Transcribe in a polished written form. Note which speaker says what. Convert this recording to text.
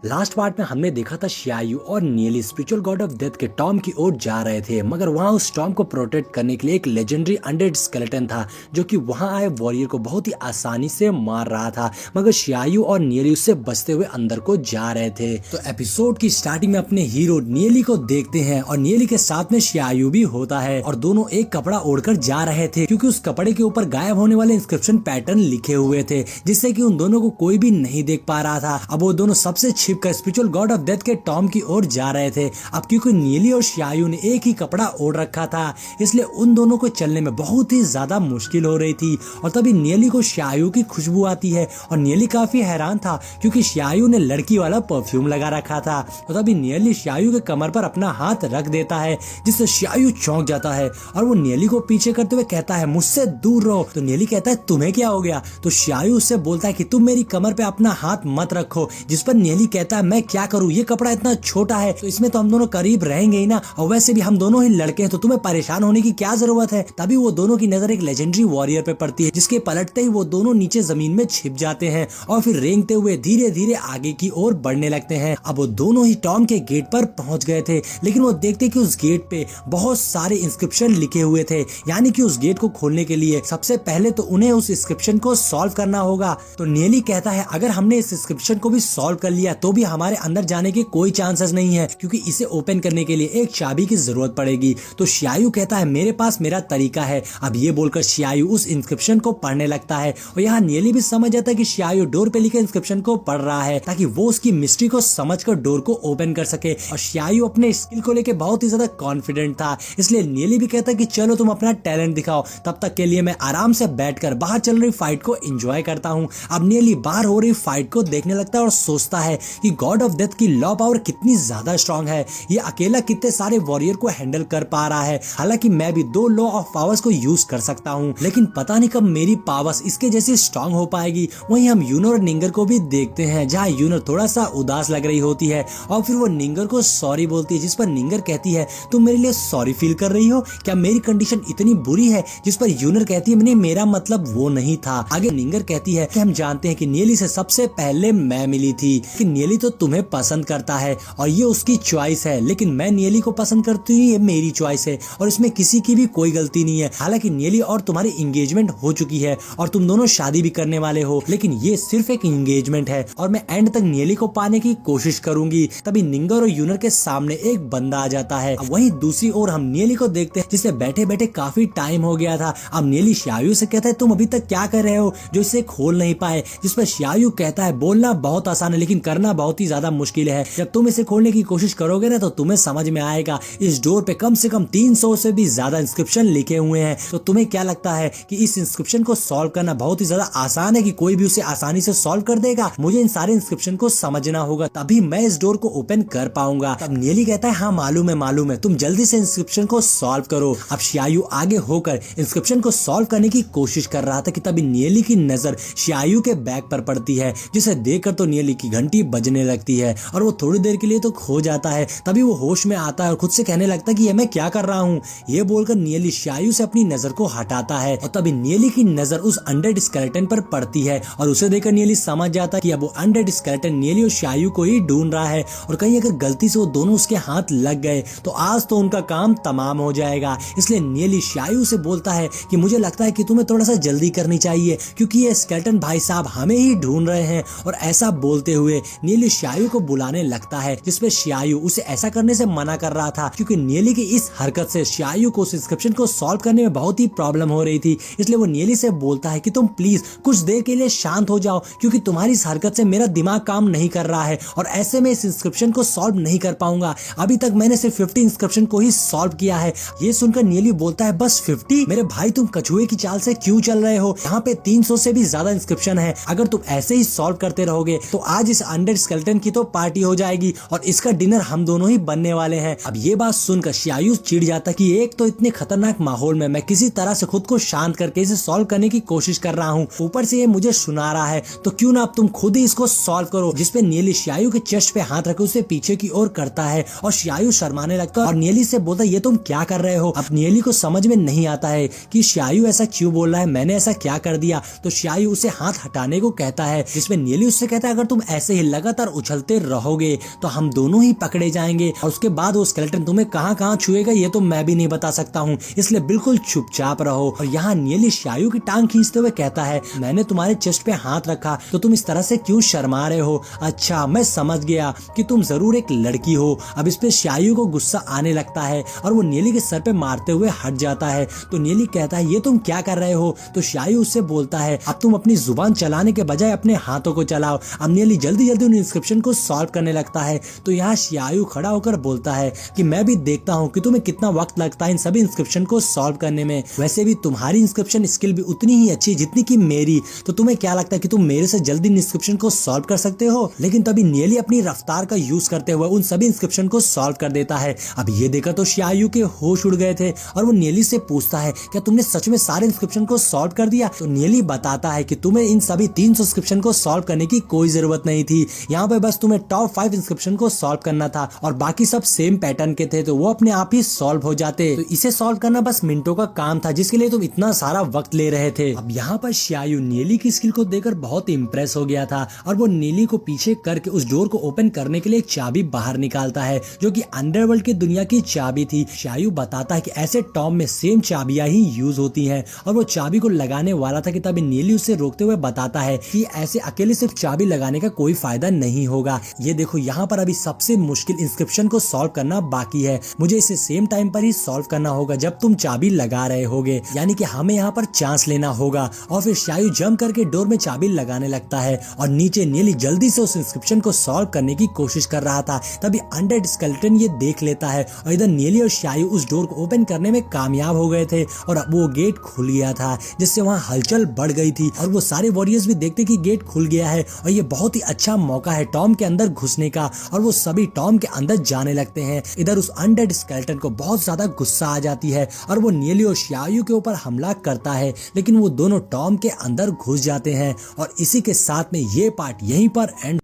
Speaker 1: Last part में हमने देखा था शियायू और नियली स्पिरिचुअल गॉड ऑफ डेथ के टॉम की ओर जा रहे थे, मगर वहां उस टॉम को प्रोटेक्ट करने के लिए एक लेजेंडरी अनडेड स्केलेटन था जो कि वहां आए वॉरियर को बहुत ही आसानी से मार रहा था, मगर शियायू और नियली उससे बचते हुए अंदर को जा रहे थे। तो एपिसोड की स्टार्टिंग में अपने हीरो नियली को देखते हैं और नियली के साथ में शियायू भी होता है और दोनों एक कपड़ा ओढ़कर जा रहे थे क्योंकि उस कपड़े के ऊपर गायब होने वाले इंस्क्रिप्शन पैटर्न लिखे हुए थे जिससे कि उन दोनों को कोई भी नहीं देख पा रहा था। अब वो दोनों सबसे छिपकर स्पिरिचुअल गॉड ऑफ डेथ के टॉम की ओर जा रहे थे। अब क्योंकि नियली और शियायू ने एक ही कपड़ा ओढ़ रखा था इसलिए उन दोनों को चलने में बहुत ही ज्यादा मुश्किल हो रही थी और तभी नियली को शियायू की खुशबू आती है और नियली काफी हैरान था क्योंकि शियायू ने लड़की वाला परफ्यूम लगा रखा था। और तभी नियली शियायू के कमर पर अपना हाथ रख देता है जिससे शियायू चौंक जाता है और वो नियली को पीछे करते हुए कहता है मुझसे दूर रहो। तो नियली कहता है तुम्हें क्या हो गया? तो शियायू उससे बोलता है कि तुम मेरी कमर पे अपना हाथ मत रखो, जिस पर नियली कहता है मैं क्या करूं, ये कपड़ा इतना छोटा है तो इसमें तो हम दोनों करीब रहेंगे ही ना, और वैसे भी हम दोनों ही लड़के हैं तो तुम्हें परेशान होने की क्या जरूरत है। तभी वो दोनों की नजर एक लेजेंडरी वॉरियर पे पड़ती है जिसके पलटते ही वो दोनों नीचे जमीन में छिप जाते हैं और फिर रेंगते हुए धीरे धीरे आगे की ओर बढ़ने लगते हैं। अब वो दोनों ही टॉम के गेट पर पहुंच गए थे लेकिन वो देखते कि उस गेट पे बहुत सारे इंस्क्रिप्शन लिखे हुए थे, यानी कि उस गेट को खोलने के लिए सबसे पहले तो उन्हें उस इंस्क्रिप्शन को सॉल्व करना होगा। तो नियली कहता है अगर हमने इस इंस्क्रिप्शन को भी सॉल्व कर लिया तो भी हमारे अंदर जाने के कोई चांसेस नहीं है क्योंकि इसे ओपन करने के लिए एक चाबी की जरूरत पड़ेगी। तो शियायू कहता है मेरे पास मेरा तरीका है। अब ये बोलकर शियायू उस इंस्क्रिप्शन को पढ़ने लगता है और यहाँ नियली भी समझ जाता है कि शियायू डोर पे लिखे इंस्क्रिप्शन को पढ़ रहा है ताकि वो उसकी मिस्ट्री को समझकर डोर को ओपन कर सके। और शियायू अपने स्किल को लेकर बहुत ही ज्यादा कॉन्फिडेंट था इसलिए नियली भी कहता है कि चलो तुम अपना टैलेंट दिखाओ, तब तक के लिए मैं आराम से बैठकर बाहर चल रही फाइट को एंजॉय करता हूँ। अब नियली बाहर हो रही फाइट को देखने लगता है और सोचता है कि गॉड ऑफ डेथ की लॉ पावर कितनी ज्यादा स्ट्रांग है, ये अकेला कितने सारे वॉरियर को हैंडल कर पा रहा है। हालांकि मैं भी 2 लॉ ऑफ पावर्स को यूज कर सकता हूँ लेकिन पता नहीं कब मेरी पावर्स इसके जैसी स्ट्रांग हो पाएगी। वहीं हम यूनर और निंगर को भी देखते हैं जहाँ यूनर थोड़ा सा उदास लग रही होती है और फिर वो निंगर को सॉरी बोलती है जिस पर निंगर कहती है तुम मेरे लिए सॉरी फील कर रही हो क्या, मेरी कंडीशन इतनी बुरी है? जिस पर यूनर कहती है नहीं मेरा मतलब वो नहीं था। आगे निंगर कहती है कि हम जानते हैं कि नियली से सबसे पहले मैं मिली थी कि नियली तो तुम्हें पसंद करता है और ये उसकी चॉइस है, लेकिन मैं नियली को पसंद करती हूँ ये मेरी चॉइस है और इसमें किसी की भी कोई गलती नहीं है। हालांकि नियली और तुम्हारी एंगेजमेंट हो चुकी है और तुम दोनों शादी भी करने वाले हो, लेकिन ये सिर्फ एक एंगेजमेंट है और मैं एंड तक नियली को पाने की कोशिश करूंगी। तभी निंगर और यूनर के सामने एक बंदा आ जाता है। वहीं दूसरी ओर हम नियली को देखते हैं जिसे बैठे बैठे काफी टाइम हो गया था। अब नियली शियायू से कहता है तुम अभी तक क्या कर रहे हो जो इसे खोल नहीं पाए, जिस पर शियायू कहता है बोलना बहुत आसान है लेकिन करना बहुत ही ज्यादा मुश्किल है। जब तुम इसे खोलने की कोशिश करोगे ना तो तुम्हें समझ में आएगा। इस डोर पे कम से कम 300 से भी ज्यादा इंस्क्रिप्शन लिखे हुए हैं। तो तुम्हें क्या लगता है कि इस इंस्क्रिप्शन को सॉल्व करना बहुत ही ज्यादा आसान है कि कोई भी उसे आसानी से सॉल्व कर देगा? मुझे इन सारे इंस्क्रिप्शन को समझना होगा तभी मैं इस डोर को ओपन कर पाऊंगा। तब नियली कहता है हाँ मालूम है, तुम जल्दी से इंस्क्रिप्शन को सॉल्व करो। अब शियायू आगे होकर इंस्क्रिप्शन को सॉल्व करने की कोशिश कर रहा था कि तभी नियली की नजर शियायू के बैग पर पड़ती है जिसे देखकर तो नियली की घंटी बजने लगती है और वो थोड़ी देर के लिए तो खो जाता है। तभी वो होश में आता है और खुद से कहने लगता है कि ये मैं क्या कर रहा हूँ। ये बोलकर नियली शियायू से अपनी नजर को हटाता है और तभी नियली की नजर उस अनडेड स्केलेटन पर पड़ती है और उसे देखकर नियली समझ जाता है कि अब वो अनडेड स्केलेटन नियली और शियायू को ही ढूंढ रहा है और कहीं अगर गलती से वो दोनों उसके हाथ लग गए तो आज तो उनका काम तमाम हो जाएगा। इसलिए नियली शियायू से बोलता है कि मुझे लगता है कि तुम्हें थोड़ा सा जल्दी करनी चाहिए क्योंकि ये स्केलेटन भाई साहब हमें ही ढूंढ रहे हैं। और ऐसा बोलते हुए नियली शियायू को बुलाने लगता है जिसपे शियायू उसे ऐसा करने से मना कर रहा था क्योंकि नियली की इस हरकत से शियायू को उस इंस्क्रिप्शन को सॉल्व करने में बहुत ही प्रॉब्लम हो रही थी। इसलिए वो नियली से बोलता है कि तुम प्लीज कुछ देर के लिए शांत हो जाओ क्योंकि तुम्हारी इस हरकत से मेरा दिमाग काम नहीं कर रहा है और ऐसे में इस इंस्क्रिप्शन को सॉल्व नहीं कर पाऊंगा। अभी तक मैंने सिर्फ 50 इंस्क्रिप्शन को ही सॉल्व किया है। ये सुनकर नियली बोलता है बस 50? मेरे भाई तुम कछुए की चाल से क्यों चल रहे हो? यहाँ पे 300 से भी ज्यादा इंस्क्रिप्शन है। अगर तुम ऐसे ही सॉल्व करते रहोगे तो आज इस अनडेड स्केलेटन की तो पार्टी हो जाएगी और इसका डिनर हम दोनों ही बनने वाले हैं। अब ये बात सुनकर शियायू चिढ़ जाता कि एक तो इतने खतरनाक माहौल में मैं किसी तरह से खुद को शांत करके इसे सॉल्व करने की कोशिश कर रहा हूँ, ऊपर से ये मुझे सुना रहा है, तो क्यों ना अब तुम खुद ही इसको सॉल्व करो। जिसपे नियली शियायू के चेस्ट पे हाथ रखे उसे पीछे की ओर करता है और शियायू शर्माने लगता है और नियली से बोलता है ये तुम क्या कर रहे हो? अब नियली को समझ में नहीं आता है कि शियायू ऐसा क्यों बोल रहा है, मैंने ऐसा क्या कर दिया? तो शियायू उसे हाथ हटाने को कहता है जिसमें नियली उससे कहता है अगर तुम ऐसे ही लगातार उछलते रहोगे तो हम दोनों ही पकड़े जाएंगे और उसके बाद वो स्केलेटन तुम्हें कहां कहां छुएगा ये तो मैं भी नहीं बता सकता हूँ, इसलिए बिल्कुल चुपचाप रहो। और यहाँ नियली शायू की टांग खींचते हुए कहता है, मैंने तुम्हारे चेस्ट पे हाथ रखा तो तुम इस तरह से क्यों शर्मा रहे हो? अच्छा, मैं समझ गया कि तुम जरूर एक लड़की हो। अब इस पे शायू को गुस्सा आने लगता है और वो नियली के सर पे मारते हुए हट जाता है। तो नियली कहता है, ये तुम क्या कर रहे हो? तो शायू उससे बोलता है, अब तुम अपनी जुबान चलाने के बजाय अपने हाथों को चलाओ। अब नियली जल्दी जल्दी उन इंस्क्रिप्शन को सॉल्व करने लगता है। तो यहाँ शायू खड़ा होकर बोलता है कि मैं भी देखता हूँ कि तुम्हें कितना वक्त लगता है इन सभी इंस्क्रिप्शन को सॉल्व करने में। वैसे भी तुम्हारी इंस्क्रिप्शन स्किल भी उतनी ही अच्छी जितनी की मेरी, तो तुम्हें क्या लगता है कि तुम मेरे से जल्दी इंस्क्रिप्शन को सॉल्व कर सकते हो? लेकिन तभी नियली अपनी रफ्तार का यूज करते हुए उन सभी इंस्क्रिप्शन को सॉल्व कर देता है। अब ये देखा तो शायू के होश उड़ गए थे और वो नियली से पूछता है, क्या तुमने सच में सारे इंस्क्रिप्शन को सॉल्व कर दिया? तो नियली बताता है कि तुम्हें इन सभी 300 इंस्क्रिप्शन को सॉल्व करने की कोई जरूरत नहीं थी, यहाँ पे बस तुम्हें टॉप 5 इंस्क्रिप्शन को सॉल्व करना था और बाकी सब सेम पैटर्न के थे तो वो अपने आप ही सॉल्व हो जाते। तो इसे सॉल्व करना बस मिनटों का काम था जिसके लिए तुम इतना सारा वक्त ले रहे थे। अब यहाँ पर शायू नियली की स्किल को देखकर बहुत इम्प्रेस हो गया था और वो नियली को पीछे करके उस डोर को ओपन करने के लिए एक चाबी बाहर निकालता है जो कि अंडरवर्ल्ड की दुनिया की चाबी थी। शायू बताता है कि ऐसे टॉम में सेम चाबियां ही यूज होती हैं और वो चाबी को लगाने वाला था कि तभी नियली उसे रोकते हुए बताता है कि ऐसे अकेले सिर्फ चाबी लगाने का कोई फायदा नहीं होगा। ये देखो, यहाँ पर अभी सबसे मुश्किल इंस्क्रिप्शन को सॉल्व करना बाकी है, मुझे इसे सेम टाइम पर ही सॉल्व करना होगा जब तुम चाबी लगा रहे होगे, यानी कि हमें यहाँ पर चांस लेना होगा। और फिर शायू जंप करके डोर में चाबी लगाने लगता है और नीचे नियली जल्दी से उस इंस्क्रिप्शन को सॉल्व करने की कोशिश कर रहा था। तभी अनडेड स्केलेटन ये देख लेता है और इधर नियली और शायू उस डोर को ओपन करने में कामयाब हो गए थे और अब वो गेट खुल गया था जिससे वहाँ हलचल बढ़ गई थी और वो सारे वॉरियर्स भी देखते कि गेट खुल गया है और ये बहुत ही अच्छा मौका है टॉम के अंदर घुसने का और वो सभी टॉम के अंदर जाने लगते हैं। इधर उस अनडेड स्केलेटन को बहुत ज्यादा गुस्सा आ जाती है और वो नियली और शायू के ऊपर हमला करता है, लेकिन वो दोनों टॉम के अंदर घुस जाते हैं और इसी के साथ में ये पार्ट यहीं पर एंड